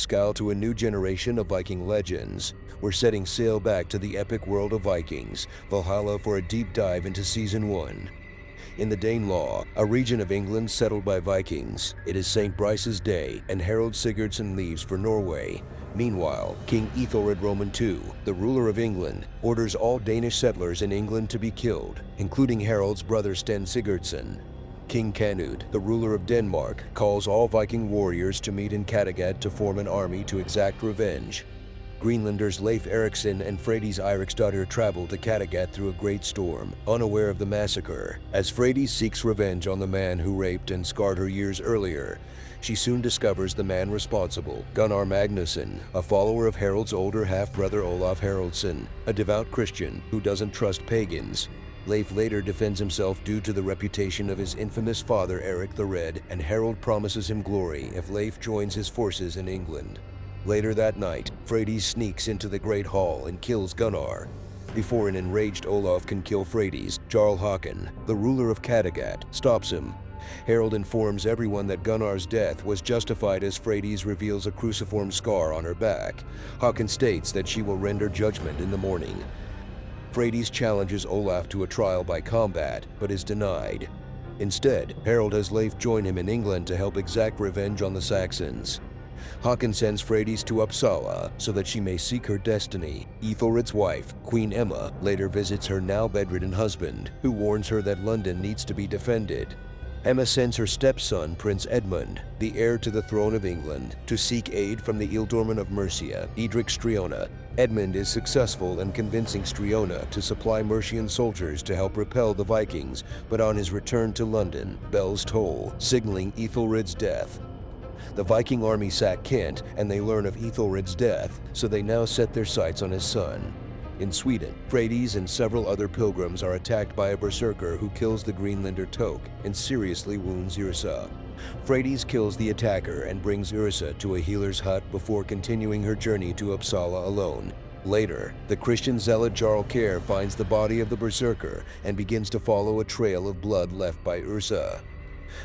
scowl to a new generation of Viking legends. We're setting sail back to the epic world of Vikings, Valhalla, for a deep dive into Season 1. In the Danelaw, a region of England settled by Vikings, it is St. Brice's Day and Harald Sigurdsson leaves for Norway. Meanwhile, King Ethelred Roman II, the ruler of England, orders all Danish settlers in England to be killed, including Harald's brother Sten Sigurdsson. King Canute, the ruler of Denmark, calls all Viking warriors to meet in Kattegat to form an army to exact revenge. Greenlanders Leif Erikson and Freydis Eiríksdóttir travel to Kattegat through a great storm, unaware of the massacre. As Freydis seeks revenge on the man who raped and scarred her years earlier, she soon discovers the man responsible, Gunnar Magnusson, a follower of Harald's older half-brother Olaf Haraldsson, a devout Christian who doesn't trust pagans. Leif later defends himself due to the reputation of his infamous father Eric the Red, and Harald promises him glory if Leif joins his forces in England. Later that night, Freydis sneaks into the Great Hall and kills Gunnar. Before an enraged Olaf can kill Freydis, Jarl Håkon, the ruler of Kattegat, stops him. Harald informs everyone that Gunnar's death was justified as Freydis reveals a cruciform scar on her back. Håkon states that she will render judgment in the morning. Freydis challenges Olaf to a trial by combat, but is denied. Instead, Harald has Leif join him in England to help exact revenge on the Saxons. Håkon sends Freydis to Uppsala so that she may seek her destiny. Ethelred's wife, Queen Emma, later visits her now bedridden husband, who warns her that London needs to be defended. Emma sends her stepson, Prince Edmund, the heir to the throne of England, to seek aid from the ealdorman of Mercia, Edric Striona. Edmund is successful in convincing Striona to supply Mercian soldiers to help repel the Vikings, but on his return to London, bells toll, signaling Ethelred's death. The Viking army sack Kent, and they learn of Ethelred's death, so they now set their sights on his son. In Sweden, Freydis and several other pilgrims are attacked by a berserker who kills the Greenlander Tok and seriously wounds Yrsa. Freydis kills the attacker and brings Yrsa to a healer's hut before continuing her journey to Uppsala alone. Later, the Christian zealot Jarl Kjær finds the body of the berserker and begins to follow a trail of blood left by Yrsa.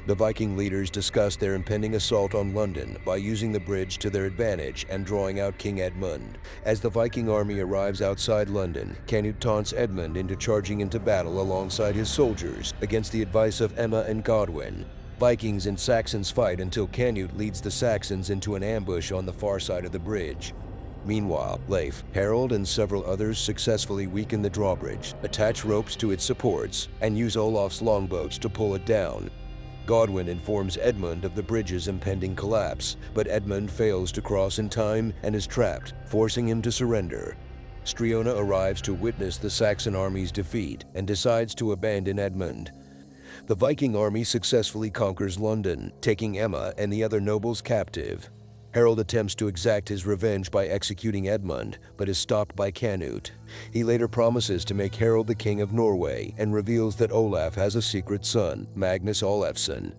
The Viking leaders discuss their impending assault on London by using the bridge to their advantage and drawing out King Edmund. As the Viking army arrives outside London, Canute taunts Edmund into charging into battle alongside his soldiers against the advice of Emma and Godwin. Vikings and Saxons fight until Canute leads the Saxons into an ambush on the far side of the bridge. Meanwhile, Leif, Harald, and several others successfully weaken the drawbridge, attach ropes to its supports, and use Olaf's longboats to pull it down. Godwin informs Edmund of the bridge's impending collapse, but Edmund fails to cross in time and is trapped, forcing him to surrender. Striona arrives to witness the Saxon army's defeat and decides to abandon Edmund. The Viking army successfully conquers London, taking Emma and the other nobles captive. Harald attempts to exact his revenge by executing Edmund, but is stopped by Canute. He later promises to make Harald the king of Norway and reveals that Olaf has a secret son, Magnus Olafsson.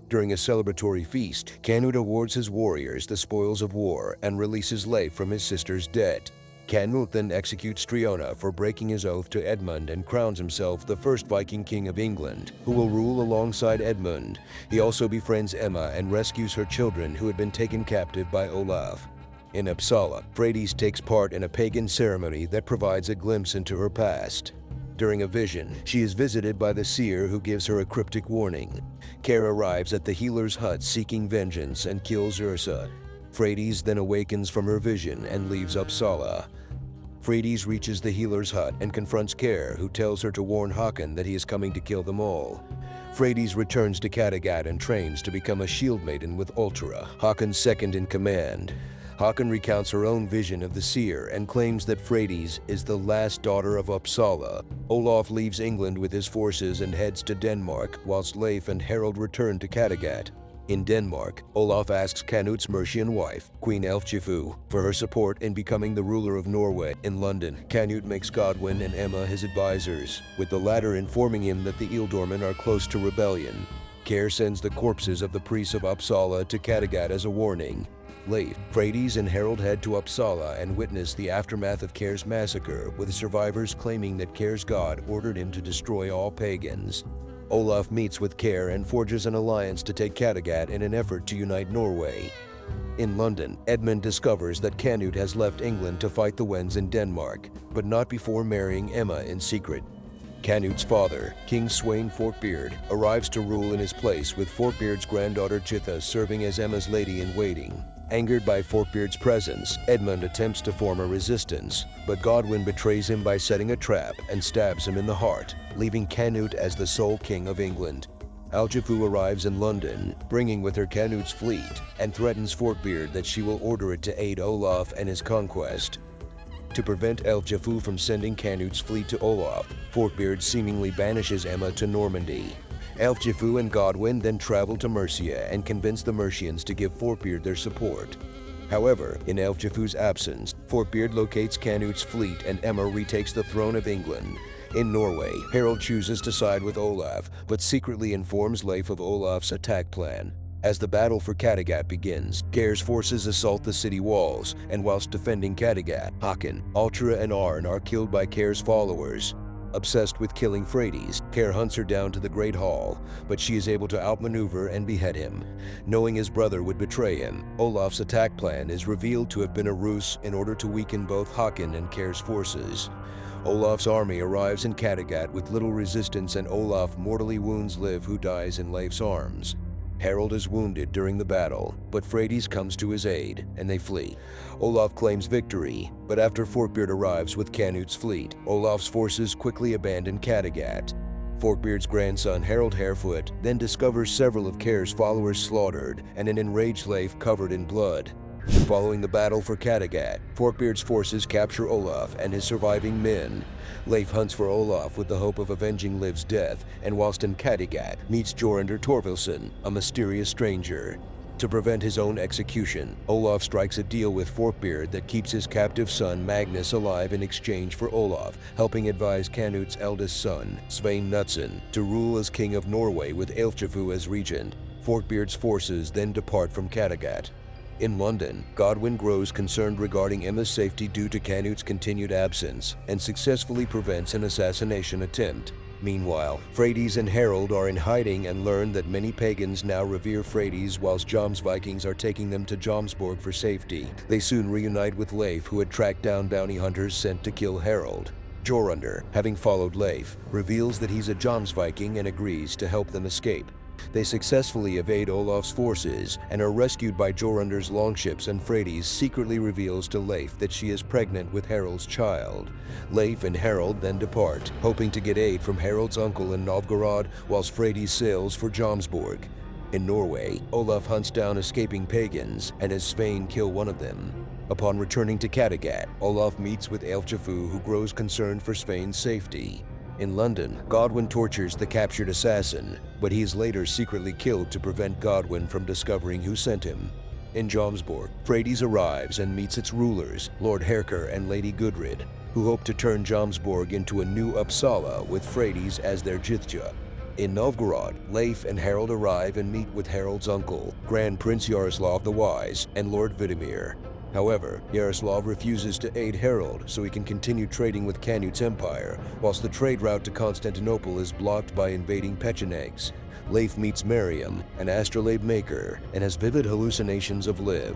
During a celebratory feast, Canute awards his warriors the spoils of war and releases Leif from his sister's debt. Canute then executes Striona for breaking his oath to Edmund and crowns himself the first Viking king of England, who will rule alongside Edmund. He also befriends Emma and rescues her children who had been taken captive by Olaf. In Uppsala, Freydis takes part in a pagan ceremony that provides a glimpse into her past. During a vision, she is visited by the seer who gives her a cryptic warning. Kjær arrives at the healer's hut seeking vengeance and kills Yrsa. Freydis then awakens from her vision and leaves Uppsala. Freydis reaches the healer's hut and confronts Kjær, who tells her to warn Håkon that he is coming to kill them all. Freydis returns to Kattegat and trains to become a shield maiden with Ultra, Håkon's second in command. Håkon recounts her own vision of the seer and claims that Freydis is the last daughter of Uppsala. Olaf leaves England with his forces and heads to Denmark, whilst Leif and Harald return to Kattegat. In Denmark, Olaf asks Canute's Mercian wife, Queen Elfchifu, for her support in becoming the ruler of Norway. In London, Canute makes Godwin and Emma his advisors, with the latter informing him that the ealdormen are close to rebellion. Kjær sends the corpses of the priests of Uppsala to Kattegat as a warning. Leif, Freydis, and Harald head to Uppsala and witness the aftermath of Kjær's massacre, with survivors claiming that Kjær's god ordered him to destroy all pagans. Olaf meets with Kjær and forges an alliance to take Kattegat in an effort to unite Norway. In London, Edmund discovers that Canute has left England to fight the Wends in Denmark, but not before marrying Emma in secret. Canute's father, King Sweyn Forkbeard, arrives to rule in his place, with Forkbeard's granddaughter Chitha serving as Emma's lady-in-waiting. Angered by Forkbeard's presence, Edmund attempts to form a resistance, but Godwin betrays him by setting a trap and stabs him in the heart, leaving Canute as the sole king of England. Aljafu arrives in London, bringing with her Canute's fleet, and threatens Forkbeard that she will order it to aid Olaf and his conquest. To prevent Aljafu from sending Canute's fleet to Olaf, Forkbeard seemingly banishes Emma to Normandy. Aljafu and Godwin then travel to Mercia and convince the Mercians to give Forkbeard their support. However, in Aljafu's absence, Forkbeard locates Canute's fleet and Emma retakes the throne of England. In Norway, Harald chooses to side with Olaf, but secretly informs Leif of Olaf's attack plan. As the battle for Kattegat begins, Geir's forces assault the city walls, and whilst defending Kattegat, Håkon, Altra, and Arn are killed by Geir's followers. Obsessed with killing Freydis, Geir hunts her down to the Great Hall, but she is able to outmaneuver and behead him. Knowing his brother would betray him, Olaf's attack plan is revealed to have been a ruse in order to weaken both Håkon and Geir's forces. Olaf's army arrives in Kattegat with little resistance, and Olaf mortally wounds Liv, who dies in Leif's arms. Harald is wounded during the battle, but Freydis comes to his aid, and they flee. Olaf claims victory, but after Forkbeard arrives with Canute's fleet, Olaf's forces quickly abandon Kattegat. Forkbeard's grandson Harald Harefoot then discovers several of Geir's followers slaughtered and an enraged Leif covered in blood. Following the battle for Kattegat, Forkbeard's forces capture Olaf and his surviving men. Leif hunts for Olaf with the hope of avenging Liv's death, and whilst in Kattegat, meets Jorundr Torvilsson, a mysterious stranger. To prevent his own execution, Olaf strikes a deal with Forkbeard that keeps his captive son Magnus alive in exchange for Olaf, helping advise Canute's eldest son, Svein Knutsson, to rule as king of Norway with Aljafu as regent. Forkbeard's forces then depart from Kattegat. In London, Godwin grows concerned regarding Emma's safety due to Canute's continued absence, and successfully prevents an assassination attempt. Meanwhile, Freydis and Harald are in hiding and learn that many pagans now revere Freydis, whilst Vikings are taking them to Jomsborg for safety. They soon reunite with Leif, who had tracked down bounty hunters sent to kill Harald. Jorundr, having followed Leif, reveals that he's a Viking and agrees to help them escape. They successfully evade Olaf's forces and are rescued by Jorundr's longships, and Freydis secretly reveals to Leif that she is pregnant with Harald's child. Leif and Harald then depart, hoping to get aid from Harald's uncle in Novgorod, whilst Freydis sails for Jomsborg. In Norway, Olaf hunts down escaping pagans and has Svein kill one of them. Upon returning to Kattegat, Olaf meets with Aljafu, who grows concerned for Svein's safety. In London, Godwin tortures the captured assassin, but he is later secretly killed to prevent Godwin from discovering who sent him. In Jomsborg, Freydis arrives and meets its rulers, Lord Herker and Lady Gudrid, who hope to turn Jomsborg into a new Uppsala with Freydis as their Jithja. In Novgorod, Leif and Harald arrive and meet with Harald's uncle, Grand Prince Yaroslav the Wise, and Lord Vidimir. However, Yaroslav refuses to aid Harald so he can continue trading with Canute's empire, whilst the trade route to Constantinople is blocked by invading Pechenegs. Leif meets Miriam, an astrolabe maker, and has vivid hallucinations of Liv.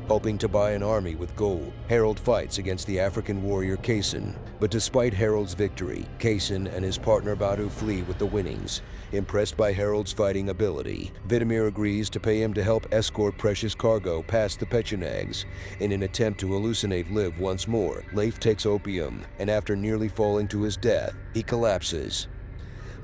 Hoping to buy an army with gold, Harald fights against the African warrior Kaysen, but despite Harald's victory, Kaysen and his partner Badu flee with the winnings. Impressed by Harald's fighting ability, Vidimir agrees to pay him to help escort precious cargo past the Pechenegs. In an attempt to hallucinate Liv once more, Leif takes opium, and after nearly falling to his death, he collapses.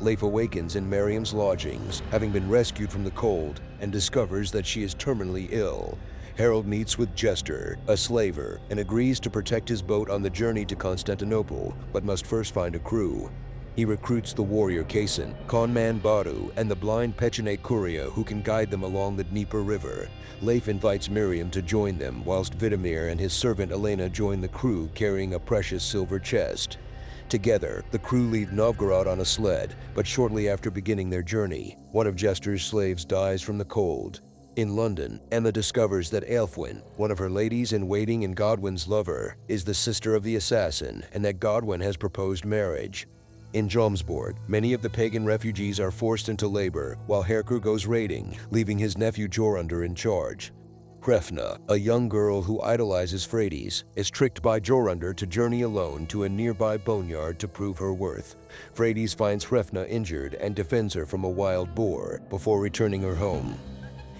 Leif awakens in Miriam's lodgings, having been rescued from the cold, and discovers that she is terminally ill. Harald meets with Jester, a slaver, and agrees to protect his boat on the journey to Constantinople, but must first find a crew. He recruits the warrior Kaysen, conman Badu, and the blind Pecheneg Kuria, who can guide them along the Dnieper River. Leif invites Miriam to join them, whilst Vidimir and his servant Elena join the crew carrying a precious silver chest. Together, the crew leave Novgorod on a sled, but shortly after beginning their journey, one of Jester's slaves dies from the cold. In London, Emma discovers that Aelfwine, one of her ladies-in-waiting and Godwin's lover, is the sister of the assassin, and that Godwin has proposed marriage. In Jomsborg, many of the pagan refugees are forced into labor, while Herker goes raiding, leaving his nephew Jorundr in charge. Hrefna, a young girl who idolizes Freydis, is tricked by Jorundur to journey alone to a nearby boneyard to prove her worth. Freydis finds Hrefna injured and defends her from a wild boar before returning her home.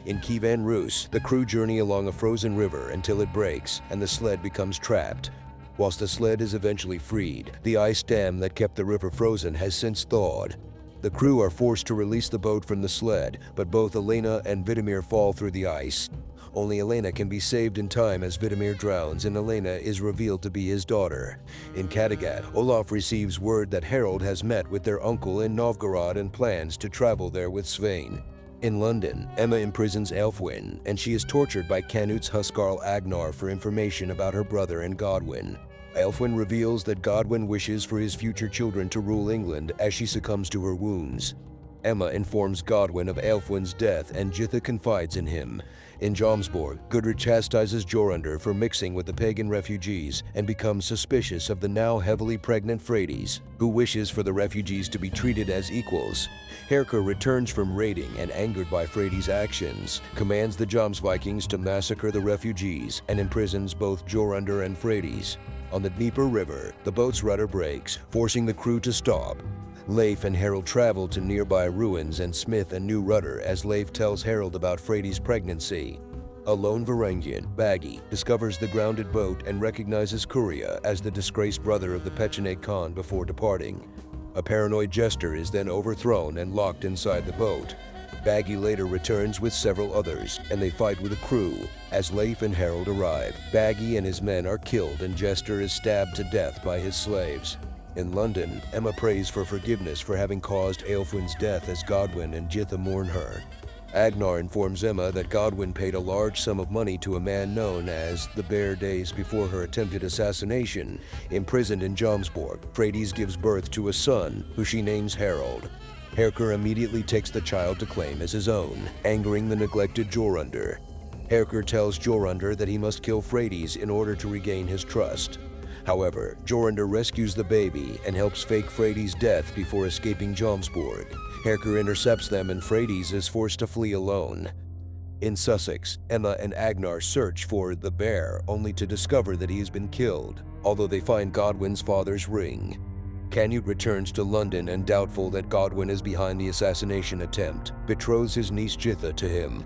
In Kivan Rus, the crew journey along a frozen river until it breaks and the sled becomes trapped. Whilst the sled is eventually freed, the ice dam that kept the river frozen has since thawed. The crew are forced to release the boat from the sled, but both Elena and Vidimir fall through the ice. Only Elena can be saved in time as Vidimir drowns and Elena is revealed to be his daughter. In Kattegat, Olaf receives word that Harald has met with their uncle in Novgorod and plans to travel there with Svein. In London, Emma imprisons Elfwin, and she is tortured by Canut's huskarl Agnar for information about her brother and Godwin. Elfwin reveals that Godwin wishes for his future children to rule England as she succumbs to her wounds. Emma informs Godwin of Elfwin's death and Jitha confides in him. In Jomsborg, Gudrid chastises Jorundur for mixing with the pagan refugees and becomes suspicious of the now heavily pregnant Freydis, who wishes for the refugees to be treated as equals. Herker returns from raiding and, angered by Freydis' actions, commands the Jomsvikings to massacre the refugees and imprisons both Jorundur and Freydis. On the Dnieper River, the boat's rudder breaks, forcing the crew to stop. Leif and Harald travel to nearby ruins and smith a new rudder as Leif tells Harald about Freydis' pregnancy. A lone Varangian, Baggy, discovers the grounded boat and recognizes Kuria as the disgraced brother of the Pecheneg Khan before departing. A paranoid jester is then overthrown and locked inside the boat. Baggy later returns with several others, and they fight with a crew. As Leif and Harald arrive, Baggy and his men are killed and Jester is stabbed to death by his slaves. In London, Emma prays for forgiveness for having caused Aelfwin's death as Godwin and Jitha mourn her. Agnar informs Emma that Godwin paid a large sum of money to a man known as the Bear days before her attempted assassination. Imprisoned in Jomsborg, Freydis gives birth to a son, who she names Harald. Herker immediately takes the child to claim as his own, angering the neglected Jorundur. Herker tells Jorundur that he must kill Freydis in order to regain his trust. However, Jorundur rescues the baby and helps fake Freydis' death before escaping Jomsborg. Herker intercepts them and Freydis is forced to flee alone. In Sussex, Emma and Agnar search for the bear only to discover that he has been killed, although they find Godwin's father's ring. Canute returns to London and, doubtful that Godwin is behind the assassination attempt, betroths his niece Jitha to him.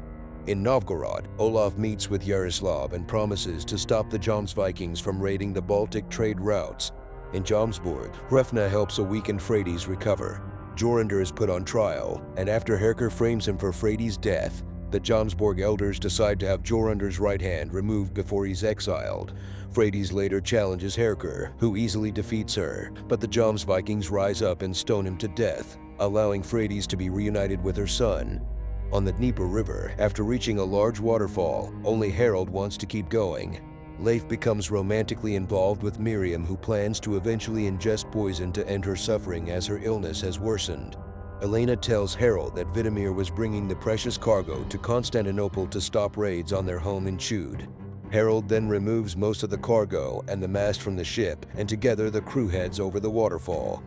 In Novgorod, Olaf meets with Yaroslav and promises to stop the Jomsvikings from raiding the Baltic trade routes. In Jomsborg, Hrefna helps a weakened Freydis recover. Jorundur is put on trial, and after Herker frames him for Freydis' death, the Jomsborg elders decide to have Jorundur's right hand removed before he's exiled. Freydis later challenges Herker, who easily defeats her, but the Jomsvikings rise up and stone him to death, allowing Freydis to be reunited with her son. On the Dnieper River, after reaching a large waterfall, only Harald wants to keep going. Leif becomes romantically involved with Miriam, who plans to eventually ingest poison to end her suffering as her illness has worsened. Elena tells Harald that Vidimir was bringing the precious cargo to Constantinople to stop raids on their home in Chud. Harald then removes most of the cargo and the mast from the ship, and together the crew heads over the waterfall.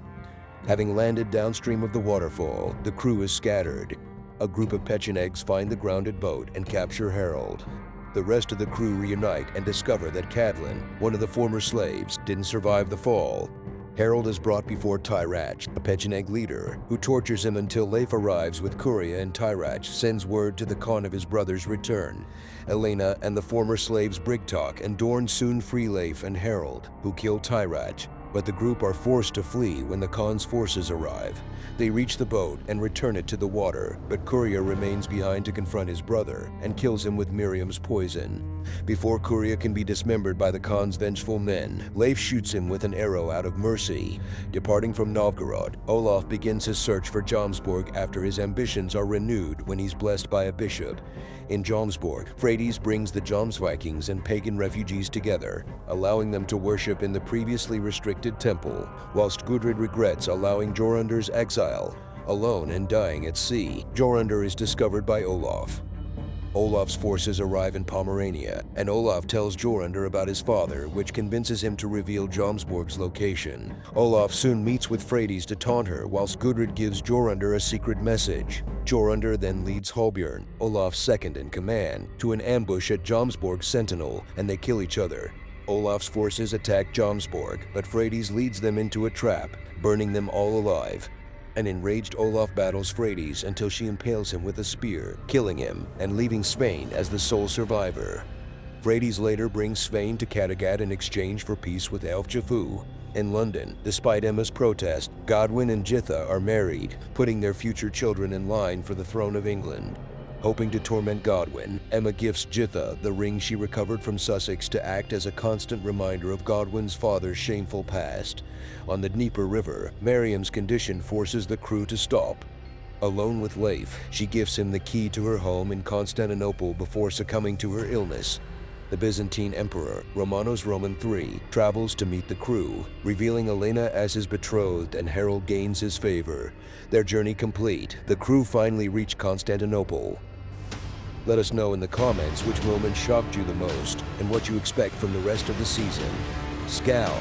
Having landed downstream of the waterfall, the crew is scattered. A group of Pechenegs find the grounded boat and capture Harald. The rest of the crew reunite and discover that Cadlin, one of the former slaves, didn't survive the fall. Harald is brought before Tyrach, a Pecheneg leader, who tortures him until Leif arrives with Kuria, and Tyrach sends word to the Khan of his brother's return. Elena and the former slaves Brigtalk and Dorn soon free Leif and Harald, who kill Tyrach, but the group are forced to flee when the Khan's forces arrive. They reach the boat and return it to the water, but Kuria remains behind to confront his brother and kills him with Miriam's poison. Before Kuria can be dismembered by the Khan's vengeful men, Leif shoots him with an arrow out of mercy. Departing from Novgorod, Olaf begins his search for Jomsborg after his ambitions are renewed when he's blessed by a bishop. In Jomsborg, Freydis brings the Jomsvikings and pagan refugees together, allowing them to worship in the previously restricted temple, whilst Gudrid regrets allowing Jorundur's exile. Alone and dying at sea, Jorundur is discovered by Olaf. Olaf's forces arrive in Pomerania, and Olaf tells Jorundur about his father, which convinces him to reveal Jomsborg's location. Olaf soon meets with Freydis to taunt her, whilst Gudrid gives Jorundur a secret message. Jorander then leads Halbjörn, Olaf's second-in-command, to an ambush at Jomsborg's sentinel, and they kill each other. Olaf's forces attack Jomsborg, but Freydis leads them into a trap, burning them all alive. An enraged Olaf battles Freydis until she impales him with a spear, killing him and leaving Svein as the sole survivor. Freydis later brings Svein to Kattegat in exchange for peace with Ælfjafu. In London, despite Emma's protest, Godwin and Jitha are married, putting their future children in line for the throne of England. Hoping to torment Godwin, Emma gifts Jitha the ring she recovered from Sussex to act as a constant reminder of Godwin's father's shameful past. On the Dnieper River, Miriam's condition forces the crew to stop. Alone with Leif, she gifts him the key to her home in Constantinople before succumbing to her illness. The Byzantine Emperor, Romanos Roman III, travels to meet the crew, revealing Elena as his betrothed, and Harald gains his favor. Their journey complete, the crew finally reach Constantinople. Let us know in the comments which moment shocked you the most and what you expect from the rest of the season. Scal.